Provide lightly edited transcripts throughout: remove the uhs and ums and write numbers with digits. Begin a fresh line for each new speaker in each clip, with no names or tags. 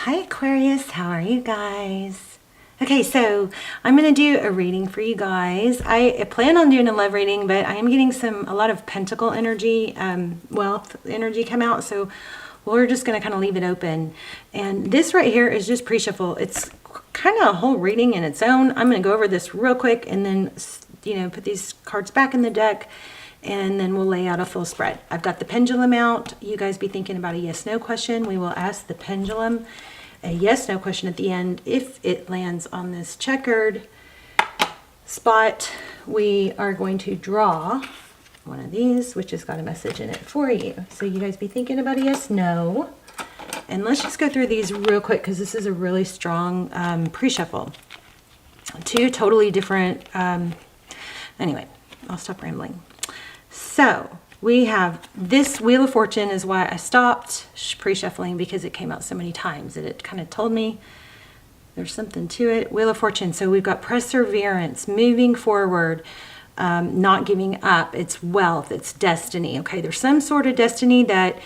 Hi Aquarius, how are you guys? Okay, so I'm going to do a reading for you guys. I plan on doing a love reading, but I am getting a lot of pentacle energy, wealth energy come out, so we're just going to kind of leave it open. And this right here is just pre-shuffle. It's kind of a whole reading in its own. I'm going to go over this real quick and then, put these cards back in the deck, and then we'll lay out a full spread. I've got the pendulum out. You guys be thinking about a yes/no question. We will ask the pendulum a yes/no question at the end. If it lands on this checkered spot, we are going to draw one of these, which has got a message in it for you. So you guys be thinking about a yes/no. And let's just go through these real quick because this is a really strong pre-shuffle. Two totally different, anyway, I'll stop rambling. So we have this Wheel of Fortune is why I stopped pre-shuffling, because it came out so many times that it kind of told me there's something to it. Wheel of Fortune. So we've got perseverance, moving forward, not giving up. It's wealth. It's destiny. Okay, there's some sort of destiny that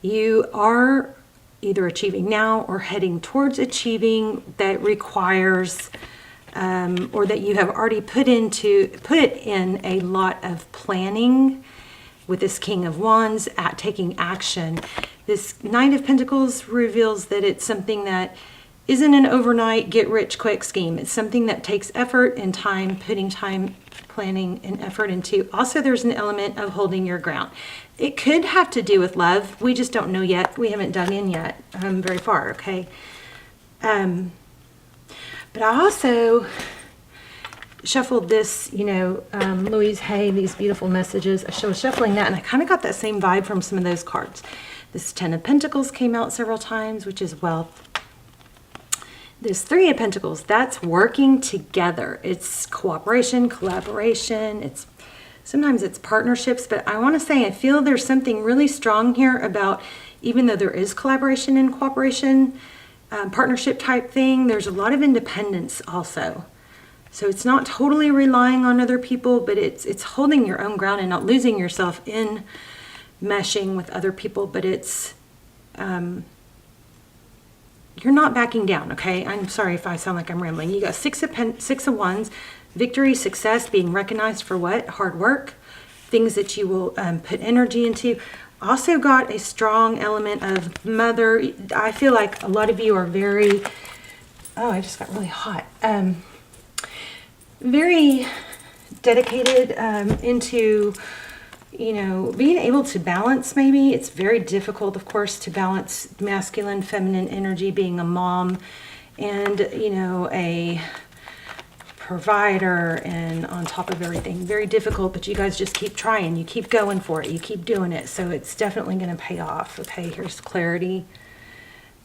you are either achieving now or heading towards achieving that requires or that you have already put in a lot of planning with this King of Wands at taking action. This Knight of Pentacles reveals that it's something that isn't an overnight get rich quick scheme. It's something that takes effort and time, putting time, planning and effort into. Also, there's an element of holding your ground. It could have to do with love. We just don't know yet. We haven't dug in yet very far, okay? But I also shuffled this, Louise Hay, these beautiful messages. I was shuffling that, and I kind of got that same vibe from some of those cards. This Ten of Pentacles came out several times, which is wealth. This Three of Pentacles, that's working together. It's cooperation, collaboration. Sometimes it's partnerships, but I want to say I feel there's something really strong here about, even though there is collaboration and cooperation, partnership type thing, there's a lot of independence also. So it's not totally relying on other people, but it's holding your own ground and not losing yourself in meshing with other people, but it's you're not backing down, okay? I'm sorry if I sound like I'm rambling. You got Six of Wands, victory, success, being recognized for what? Hard work, things that you will put energy into. Also got a strong element of mother. I feel like a lot of you are very, I just got really hot. Very dedicated into, being able to balance maybe. It's very difficult, of course, to balance masculine, feminine energy, being a mom and, a provider, and on top of everything, very difficult, but you guys just keep trying, you keep going for it, you keep doing it, so it's definitely going to pay off. Okay, here's clarity.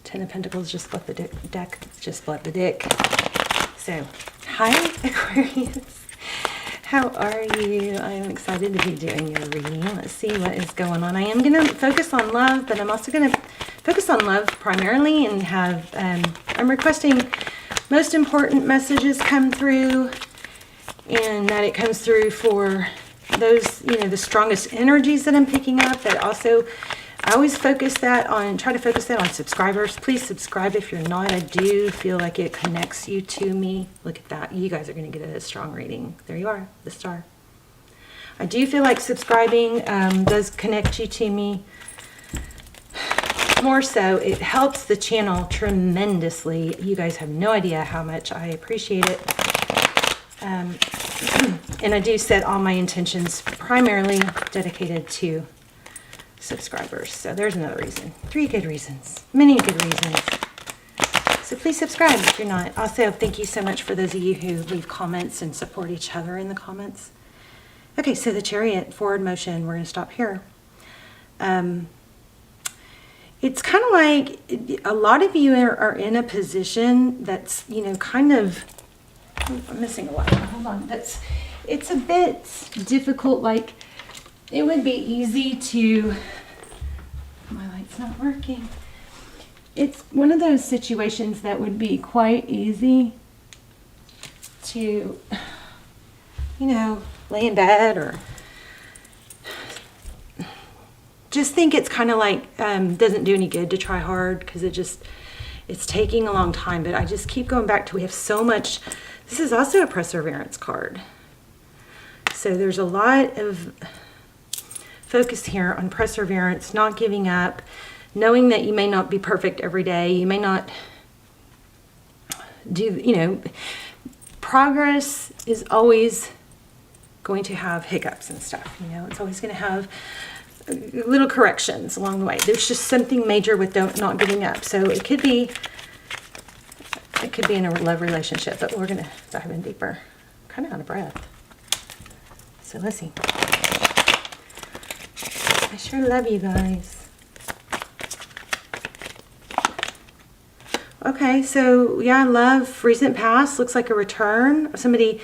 Ten of Pentacles just split the deck, just split the dick. So hi Aquarius, how are you? I am excited to be doing your reading. Let's see what is going on. I am going to focus on love, but I'm also going to focus on love primarily, and have I'm requesting most important messages come through, and that it comes through for those, the strongest energies that I'm picking up. But also, I always try to focus that on subscribers. Please subscribe if you're not. I do feel like it connects you to me. Look at that. You guys are going to get a strong reading. There you are, the star. I do feel like subscribing does connect you to me. More so, it helps the channel tremendously. You guys have no idea how much I appreciate it. And I do set all my intentions primarily dedicated to subscribers. So there's another reason. 3 good reasons. Many good reasons. So please subscribe if you're not. Also, thank you so much for those of you who leave comments and support each other in the comments. Okay, so the Chariot, forward motion. We're going to stop here. It's kind of like a lot of you are in a position that's, kind of, I'm missing a lot. Hold on. It's a bit difficult. Like, it would be easy to, my light's not working. It's one of those situations that would be quite easy to, lay in bed or just think it's kind of like doesn't do any good to try hard, because it just It's taking a long time, but I just keep going back to, we have so much. This is also a perseverance card. So there's a lot of focus here on perseverance, not giving up, knowing that you may not be perfect every day. You may not do, you know, progress is always going to have hiccups and stuff, you know. It's always going to have little corrections along the way. There's just something major with not giving up. So it could be in a love relationship, but we're going to dive in deeper. I'm kind of out of breath. So let's see. I sure love you guys. Okay, so yeah, love, recent past, looks like a return. Somebody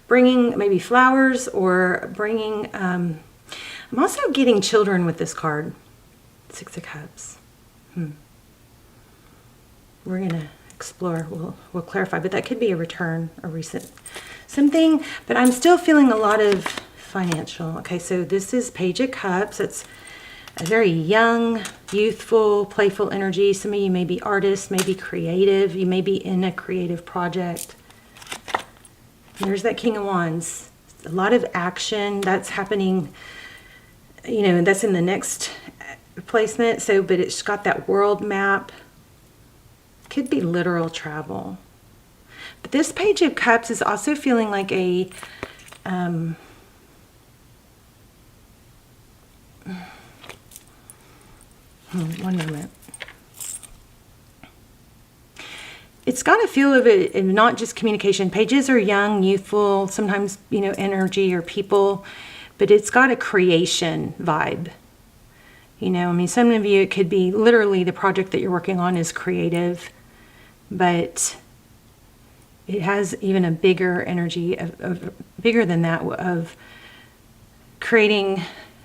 bringing maybe flowers or bringing, I'm also getting children with this card. 6 of Cups. We're going to explore, we'll clarify, but that could be a return, a recent something, but I'm still feeling a lot of financial. Okay, so this is Page of Cups. It's a very young, youthful, playful energy. Some of you may be artists, maybe creative. You may be in a creative project. There's that King of Wands. A lot of action that's happening, you know, and that's in the next placement. So, but it's got that world map. Could be literal travel. But this Page of Cups is also feeling like a, one moment. It's got a feel of it, not just communication. Pages are young, youthful, sometimes, you know, energy or people, but it's got a creation vibe. You know, I mean, some of you, it could be literally the project that you're working on is creative, but it has even a bigger energy, of bigger than that, of creating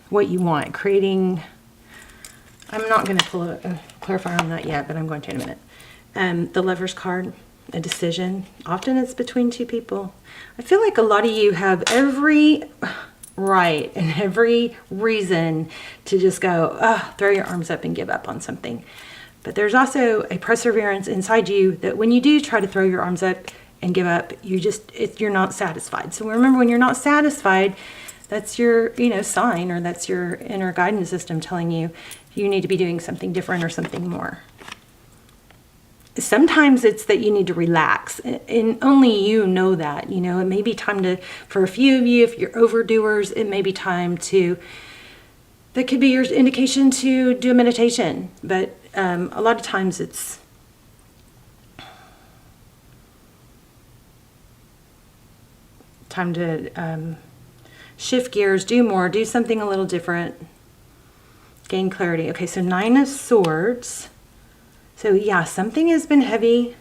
what you want, creating. I'm not going to clarify on that yet, but I'm going to in a minute. The Lover's card, a decision. Often it's between two people. I feel like a lot of you have every right and every reason to just go, throw your arms up and give up on something. But there's also a perseverance inside you that when you do try to throw your arms up and give up, you're not satisfied. So remember, when you're not satisfied, that's your, you know, sign, or that's your inner guidance system telling you you need to be doing something different or something more. Sometimes it's that you need to relax, and only you know that. You know, it may be time to, for a few of you, if you're overdoers, it may be time to, that could be your indication to do a meditation. But a lot of times it's time to shift gears, do more, do something a little different, gain clarity. Okay, so 9 of Swords. So yeah, something has been heavy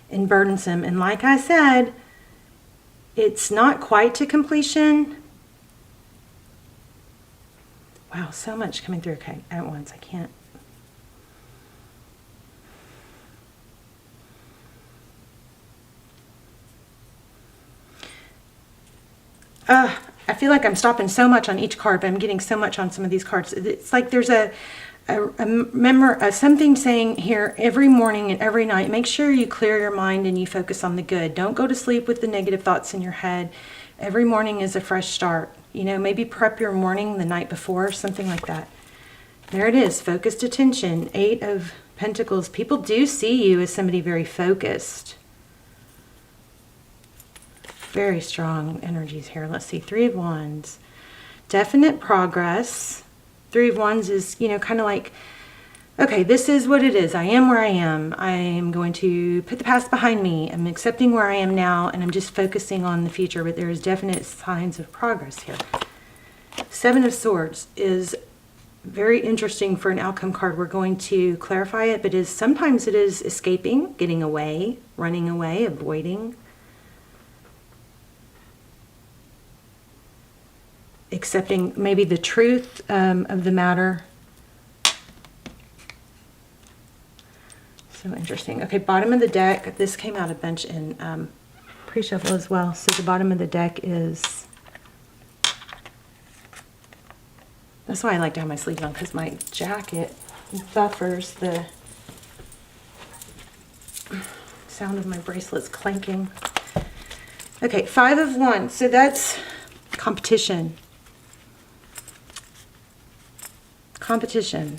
and burdensome. And like I said, it's not quite to completion. Wow, so much coming through at once. I can't. I feel like I'm stopping so much on each card, but I'm getting so much on some of these cards. It's like there's something saying here every morning and every night, make sure you clear your mind and you focus on the good. Don't go to sleep with the negative thoughts in your head. Every morning is a fresh start. You know, maybe prep your morning the night before, something like that. There it is, focused attention, 8 of Pentacles. People do see you as somebody very focused. Very strong energies here. Let's see, 3 of Wands. Definite progress. 3 of Wands is, you know, kind of like, okay, this is what it is. I am where I am. I am going to put the past behind me. I'm accepting where I am now, and I'm just focusing on the future, but there's definite signs of progress here. 7 of Swords is very interesting for an outcome card. We're going to clarify it, but sometimes it is escaping, getting away, running away, avoiding. Accepting maybe the truth of the matter. So interesting. Okay, bottom of the deck. This came out a bunch in pre-shuffle as well. So the bottom of the deck is... That's why I like to have my sleeves on, because my jacket buffers the sound of my bracelets clanking. Okay, 5 of Wands. So that's competition. Competition.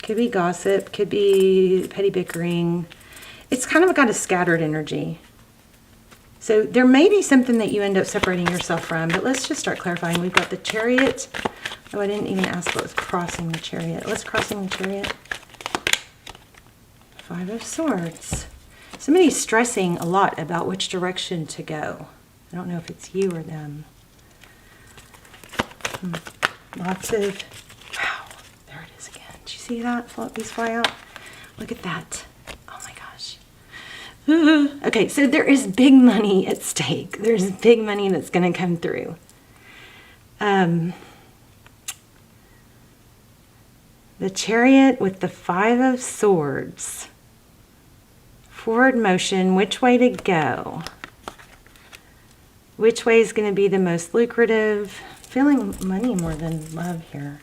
Could be gossip, could be petty bickering. It's kind of got a scattered energy. So there may be something that you end up separating yourself from, but let's just start clarifying. We've got the Chariot. Oh, I didn't even ask what was crossing the Chariot. What's crossing the Chariot? 5 of Swords. Somebody's stressing a lot about which direction to go. I don't know if it's you or them. Lots of, wow, there it is again. Did you see that? These fly out. Look at that. Oh my gosh. Okay, so there is big money at stake. There's big money that's going to come through. The Chariot with the 5 of Swords. Forward motion, which way to go? Which way is going to be the most lucrative? Feeling money more than love here.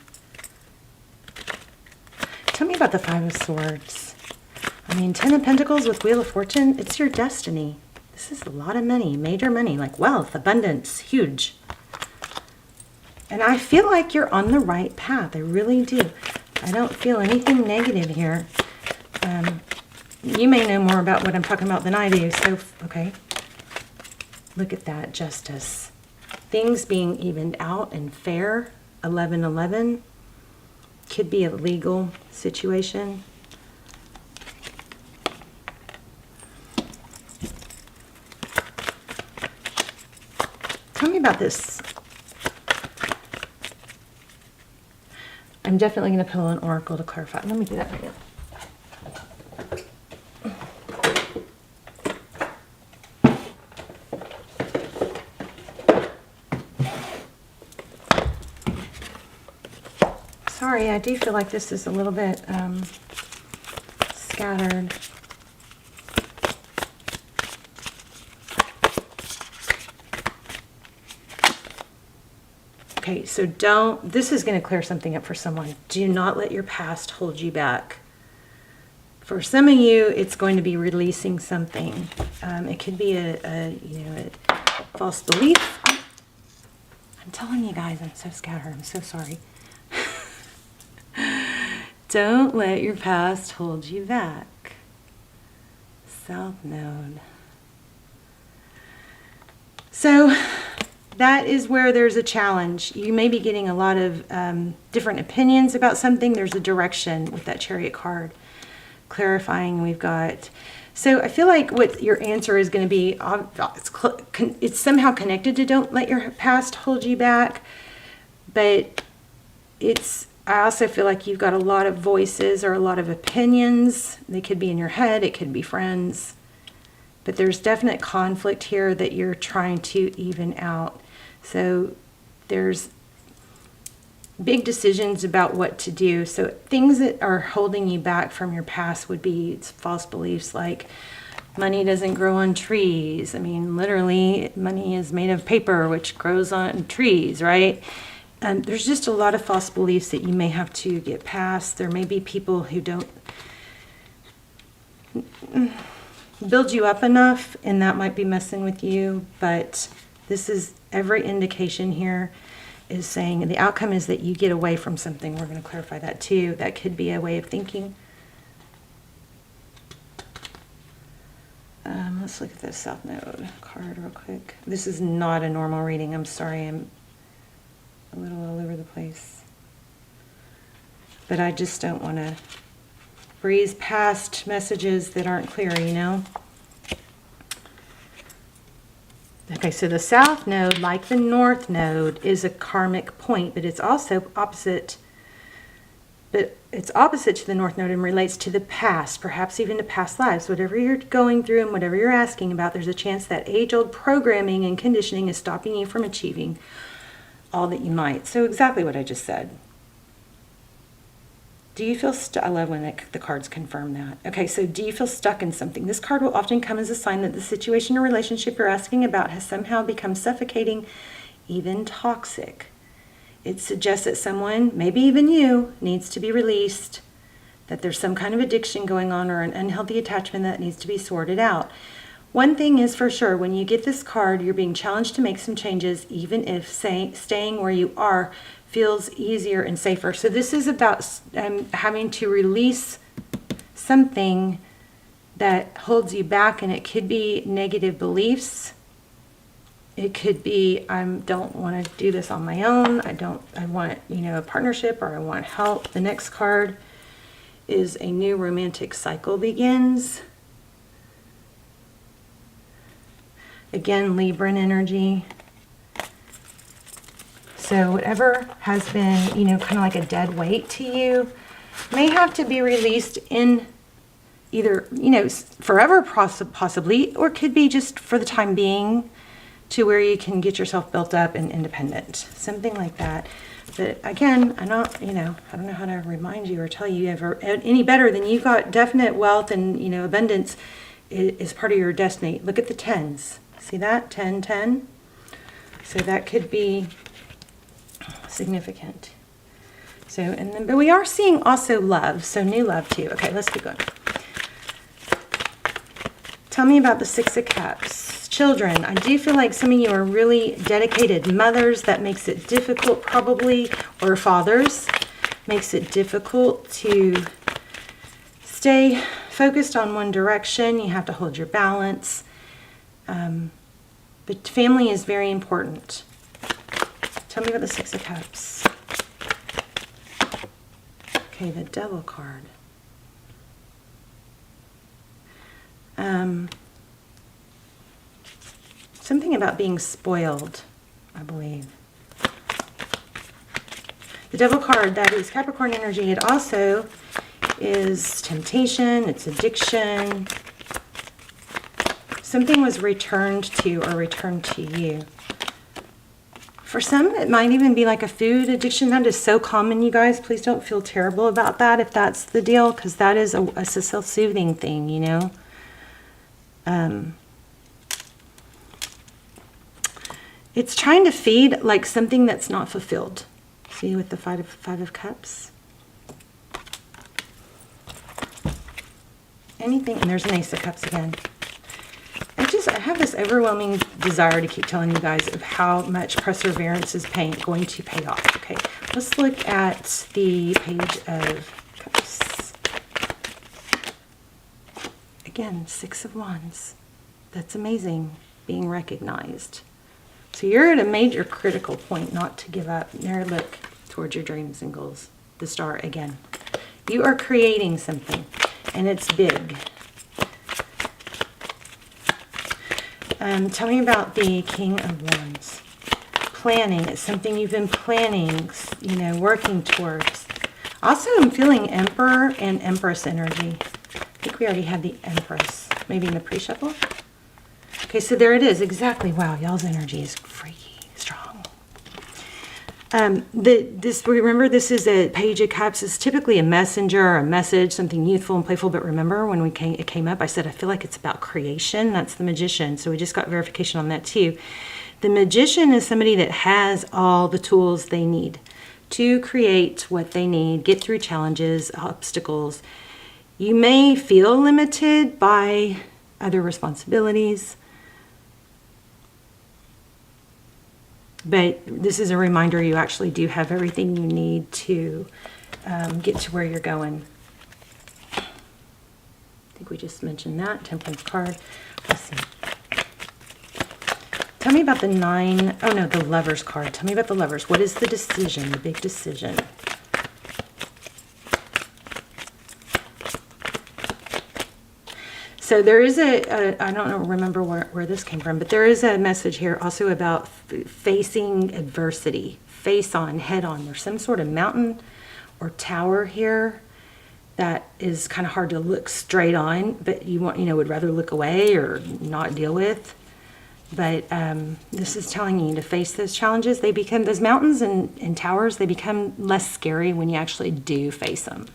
Tell me about the 5 of Swords. I mean, 10 of Pentacles with Wheel of Fortune, it's your destiny. This is a lot of money, major money, like wealth, abundance, huge. And I feel like you're on the right path. I really do. I don't feel anything negative here. You may know more about what I'm talking about than I do, so, okay. Look at that, justice. Things being evened out and fair. 11-11. Could be a legal situation. Tell me about this. I'm definitely going to pull an oracle to clarify. Let me do that right now. Sorry, I do feel like this is a little bit scattered. Okay, so this is going to clear something up for someone. Do not let your past hold you back. For some of you, it's going to be releasing something. It could be a false belief. I'm telling you guys, I'm so scattered. I'm so sorry. Don't let your past hold you back. South Node. So that is where there's a challenge. You may be getting a lot of different opinions about something. There's a direction with that Chariot card. Clarifying, we've got. So I feel like what your answer is going to be, it's somehow connected to don't let your past hold you back. But I also feel like you've got a lot of voices or a lot of opinions. They could be in your head. It could be friends. But there's definite conflict here that you're trying to even out. So there's big decisions about what to do. So things that are holding you back from your past would be false beliefs like money doesn't grow on trees. I mean, literally, money is made of paper, which grows on trees, right? There's just a lot of false beliefs that you may have to get past. There may be people who don't build you up enough, and that might be messing with you. But this is every indication here is saying the outcome is that you get away from something. We're going to clarify that too. That could be a way of thinking. Let's look at the South Node card real quick. This is not a normal reading. I'm sorry. I'm a little all over the place. But I just don't want to breeze past messages that aren't clear, you know? Okay, so the South Node, like the North Node, is a karmic point, but it's also opposite. But it's opposite to the North Node and relates to the past, perhaps even to past lives. Whatever you're going through and whatever you're asking about, there's a chance that age-old programming and conditioning is stopping you from achieving all that you might. So exactly what I just said. Do you feel stuck? I love when the cards confirm that. Okay, so do you feel stuck in something? This card will often come as a sign that the situation or relationship you're asking about has somehow become suffocating, even toxic. It suggests that someone, maybe even you, needs to be released, that there's some kind of addiction going on or an unhealthy attachment that needs to be sorted out. One thing is for sure, when you get this card, you're being challenged to make some changes, even if staying where you are feels easier and safer. So this is about having to release something that holds you back, and it could be negative beliefs. It could be, I don't want to do this on my own. I want, a partnership, or I want help. The next card is a new romantic cycle begins. Again, Libran energy. So whatever has been, kind of like a dead weight to you may have to be released in either, forever possibly, or could be just for the time being to where you can get yourself built up and independent. Something like that. But again, I don't know how to remind you or tell you ever any better than you've got definite wealth and, abundance is part of your destiny. Look at the tens. See that? 10, 10. So that could be significant. So, but we are seeing also love. So new love too. Okay, let's keep going. Tell me about the Six of Cups. Children, I do feel like some of you are really dedicated mothers. That makes it difficult probably, or fathers. Makes it difficult to stay focused on one direction. You have to hold your balance. But family is very important. Tell me about the Six of Cups. Okay, the Devil card. Something about being spoiled, I believe. The Devil card, that is Capricorn energy. It also is temptation, it's addiction. Something was returned to or returned to you. For some, it might even be like a food addiction. That is so common, you guys. Please don't feel terrible about that if that's the deal, because that is a self-soothing thing, It's trying to feed like something that's not fulfilled. See with the Five of Cups? Anything, and there's an Ace of Cups again. I have this overwhelming desire to keep telling you guys of how much perseverance is going to pay off. Okay, let's look at the Page of Cups. Again, Six of Wands. That's amazing, being recognized. So you're at a major critical point not to give up. There, look towards your dreams and goals. The Star again. You are creating something, and it's big. Tell me about the King of Wands. Planning. It's something you've been planning, working towards. Also, I'm feeling Emperor and Empress energy. I think we already had the Empress. Maybe in the pre-shuffle? Okay, so there it is. Exactly. Wow, y'all's energy is freaky strong. Remember, this is a Page of Cups. It's typically a messenger or a message, something youthful and playful. But remember, when it came up, I said I feel like it's about creation. That's the Magician. So we just got verification on that too. The Magician is somebody that has all the tools they need to create what they need, get through challenges, obstacles. You may feel limited by other responsibilities. But this is a reminder you actually do have everything you need to get to where you're going. I think we just mentioned that. Temperance card. Let's see. Tell me about the the Lovers card. Tell me about the Lovers. What is the decision, the big decision? So there is I don't remember where this came from, but there is a message here also about facing adversity, face on, head on. There's some sort of mountain or tower here that is kind of hard to look straight on, but you would rather look away or not deal with. But this is telling you to face those challenges. Those mountains and towers, they become less scary when you actually do face them.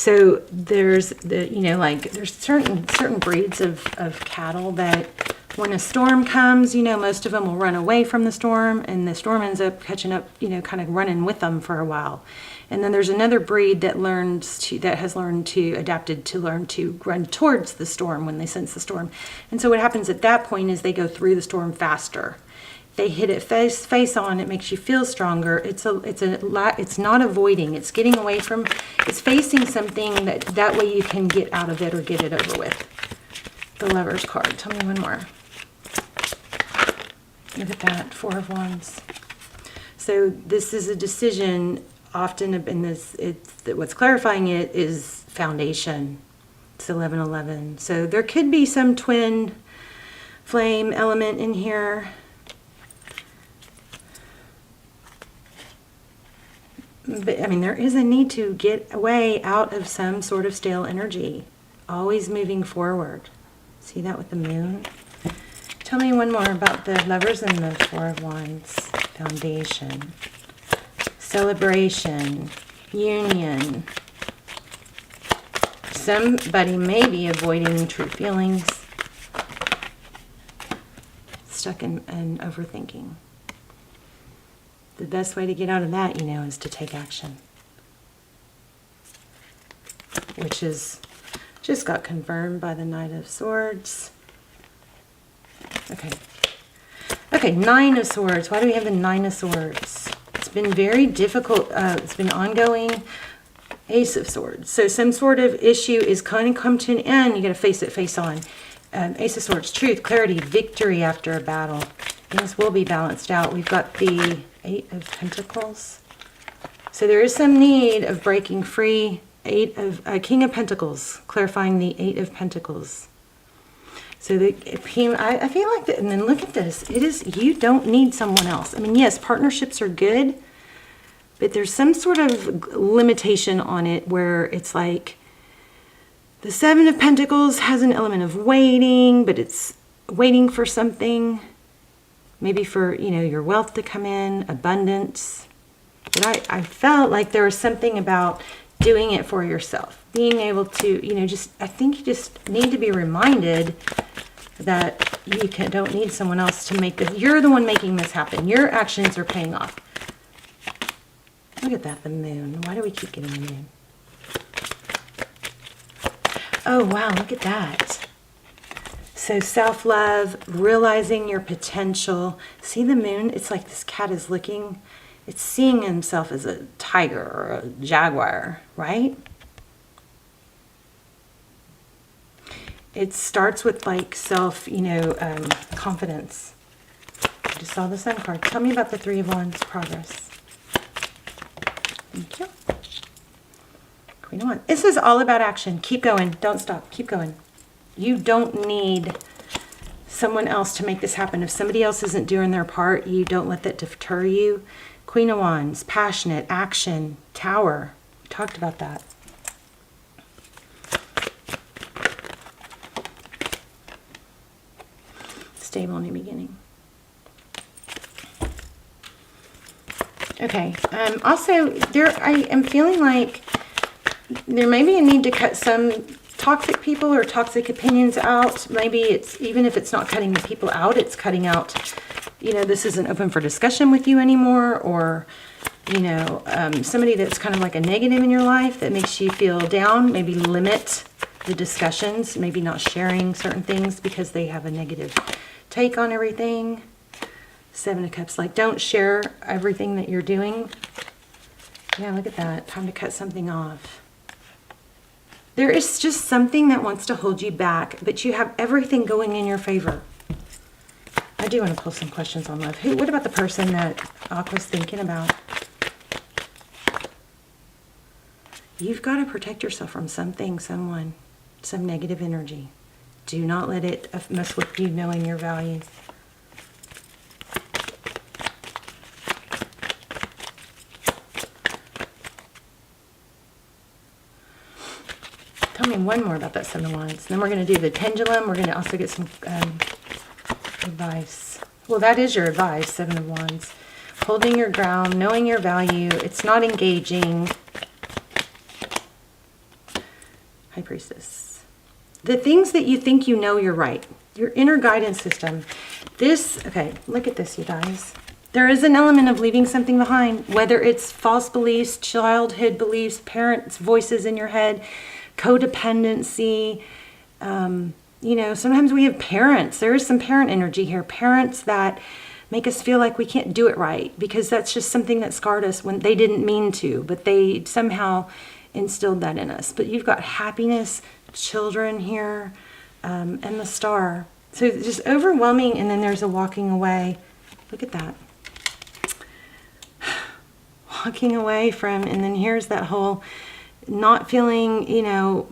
So there's there's certain breeds of cattle that when a storm comes, most of them will run away from the storm, and the storm ends up catching up, kind of running with them for a while. And then there's another breed that has learned to run towards the storm when they sense the storm. And so what happens at that point is they go through the storm faster. They hit it face on. It makes you feel stronger. It's not avoiding. It's getting away from. It's facing something that way you can get out of it or get it over with. The Lover's card. Tell me one more. Look at that, 4 of Wands. So this is a decision. Often in this, what's clarifying it is foundation. It's 11-11. So there could be some twin flame element in here. But I mean, there is a need to get away out of some sort of stale energy. Always moving forward. See that with the moon? Tell me one more about the Lovers and the 4 of Wands. Foundation. Celebration. Union. Somebody may be avoiding true feelings. Stuck in overthinking. The best way to get out of that, is to take action. Which is just got confirmed by the Knight of Swords. Okay, 9 of Swords. Why do we have the 9 of Swords? It's been very difficult. It's been ongoing. Ace of Swords. So some sort of issue is kind of come to an end. You got to face it face on. Ace of Swords. Truth, clarity, victory after a battle. Things will be balanced out. We've got the 8 of Pentacles. So there is some need of breaking free. King of Pentacles. Clarifying the 8 of Pentacles. So I feel like that, and then look at this. It is, you don't need someone else. I mean, yes, partnerships are good, but there's some sort of limitation on it where it's like the 7 of Pentacles has an element of waiting, but it's waiting for something, maybe for, your wealth to come in, abundance. But I felt like there was something about doing it for yourself, being able to, I think you just need to be reminded that you don't need someone else to make this. You're the one making this happen. Your actions are paying off. Look at that, the moon. Why do we keep getting the moon? Oh, wow, look at that. So self-love, realizing your potential. See the moon? It's like this cat is looking. It's seeing himself as a tiger or a jaguar, right? It starts with like self, confidence. I just saw the Sun card. Tell me about the 3 of Wands progress. Thank you. Queen of Wands. This is all about action. Keep going. Don't stop. Keep going. You don't need someone else to make this happen. If somebody else isn't doing their part, you don't let that deter you. Queen of Wands, passionate, action, Tower. We talked about that. Stable new beginning. Okay. Also, I am feeling like there may be a need to cut some toxic people or toxic opinions out. Maybe it's, even if it's not cutting the people out, it's cutting out, this isn't open for discussion with you anymore, or, somebody that's kind of like a negative in your life that makes you feel down. Maybe limit the discussions, maybe not sharing certain things because they have a negative take on everything. 7 of Cups, like don't share everything that you're doing. Yeah, look at that. Time to cut something off. There is just something that wants to hold you back, but you have everything going in your favor. I do want to pull some questions on love. What about the person that Aqua's thinking about? You've got to protect yourself from something, someone, some negative energy. Do not let it mess with you knowing your values. Tell me one more about that 7 of Wands. Then we're going to do the pendulum. We're going to also get some advice. Well, that is your advice, 7 of Wands. Holding your ground, knowing your value. It's not engaging. High Priestess. The things that you think you know you're right. Your inner guidance system. This, okay, look at this, you guys. There is an element of leaving something behind, whether it's false beliefs, childhood beliefs, parents' voices in your head, codependency. You know, sometimes we have parents. There is some parent energy here. Parents that make us feel like we can't do it right because that's just something that scarred us when they didn't mean to, but they somehow instilled that in us. But you've got happiness, children here, and the star. So just overwhelming, and then there's a walking away. Look at that. Walking away from, and then here's that whole not feeling, you know,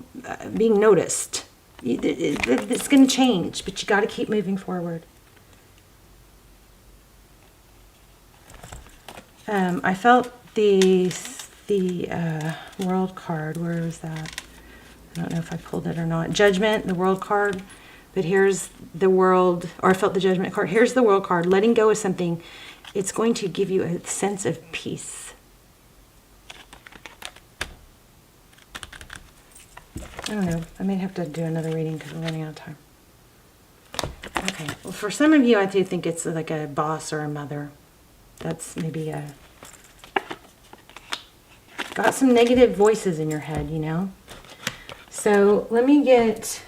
being noticed. It's going to change, but you got to keep moving forward. I felt the world card. Where was that? I don't know if I pulled it or not. Judgment, the world card. But here's the world, or I felt the judgment card. Here's the world card. Letting go of something. It's going to give you a sense of peace. I don't know. I may have to do another reading because we're running out of time. Okay. Well, for some of you, I do think it's like a boss or a mother. That's maybe got some negative voices in your head, you know. So let me get,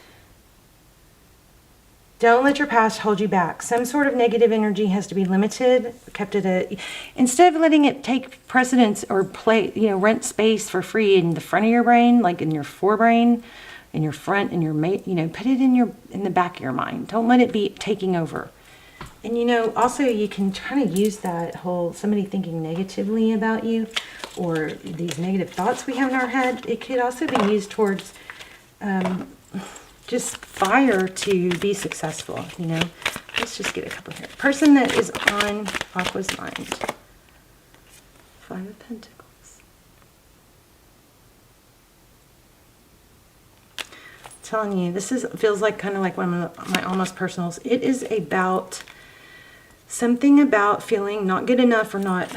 don't let your past hold you back. Some sort of negative energy has to be limited, kept at a, instead of letting it take precedence or play, you know, rent space for free in the front of your brain, like in your forebrain, in your front, in your, you know, put it in the back of your mind. Don't let it be taking over. And you know, also you can kind of use that whole somebody thinking negatively about you or these negative thoughts we have in our head. It could also be used towards just fire to be successful, you know. Let's just get a couple here. Person that is on Aqua's mind. Five of Pentacles. I'm telling you, this feels like kind of like one of my almost personals. It is about something about feeling not good enough or not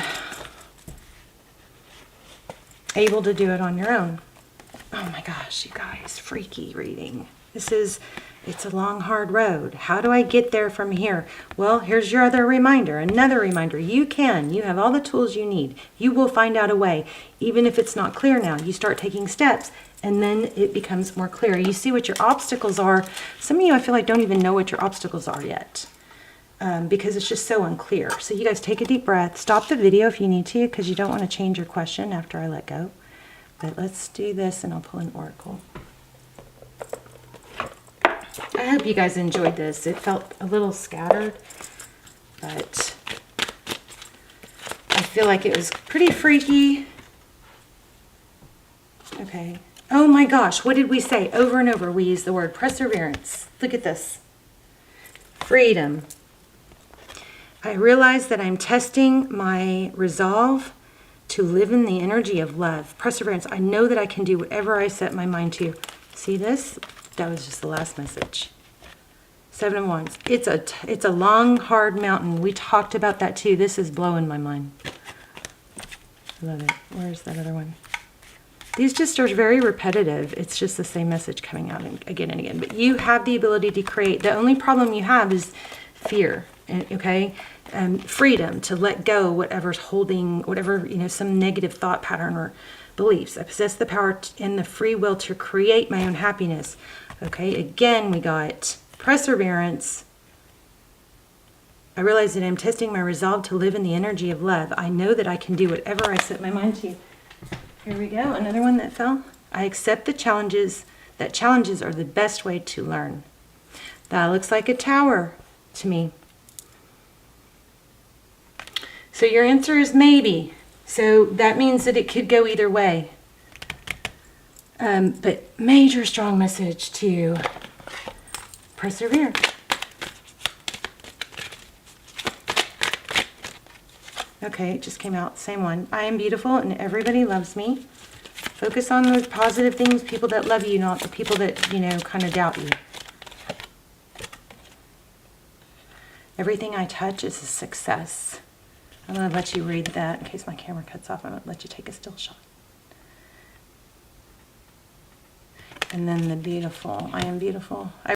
able to do it on your own. Oh my gosh, you guys, freaky reading. It's a long, hard road. How do I get there from here? Well, here's your other reminder, another reminder. You have all the tools you need. You will find out a way. Even if it's not clear now, you start taking steps and then it becomes more clear. You see what your obstacles are. Some of you, I feel like, don't even know what your obstacles are yet. Because it's just so unclear. So you guys take a deep breath. Stop the video if you need to because you don't want to change your question after I let go. But let's do this and I'll pull an oracle. I hope you guys enjoyed this. It felt a little scattered, but I feel like it was pretty freaky. Okay. Oh my gosh, what did we say? Over and over we use the word perseverance. Look at this. Freedom. I realize that I'm testing my resolve to live in the energy of love. Perseverance. I know that I can do whatever I set my mind to. See this? That was just the last message. Seven of Wands. It's a long, hard mountain. We talked about that too. This is blowing my mind. I love it. Where's that other one? These just are very repetitive. It's just the same message coming out again and again. But you have the ability to create. The only problem you have is fear. Okay? Freedom to let go whatever's holding, whatever, you know, some negative thought pattern or beliefs. I possess the power and the free will to create my own happiness. Okay? Again, we got perseverance. I realize that I'm testing my resolve to live in the energy of love. I know that I can do whatever I set my mind to. Here we go. Another one that fell. I accept the challenges. That challenges are the best way to learn. That looks like a tower to me. So your answer is maybe. So that means that it could go either way. But major strong message to persevere. Okay, it just came out. Same one. I am beautiful and everybody loves me. Focus on those positive things, people that love you, not the people that, you know, kind of doubt you. Everything I touch is a success. I'm going to let you read that in case my camera cuts off. I'm going to let you take a still shot. And then the beautiful, I am beautiful. I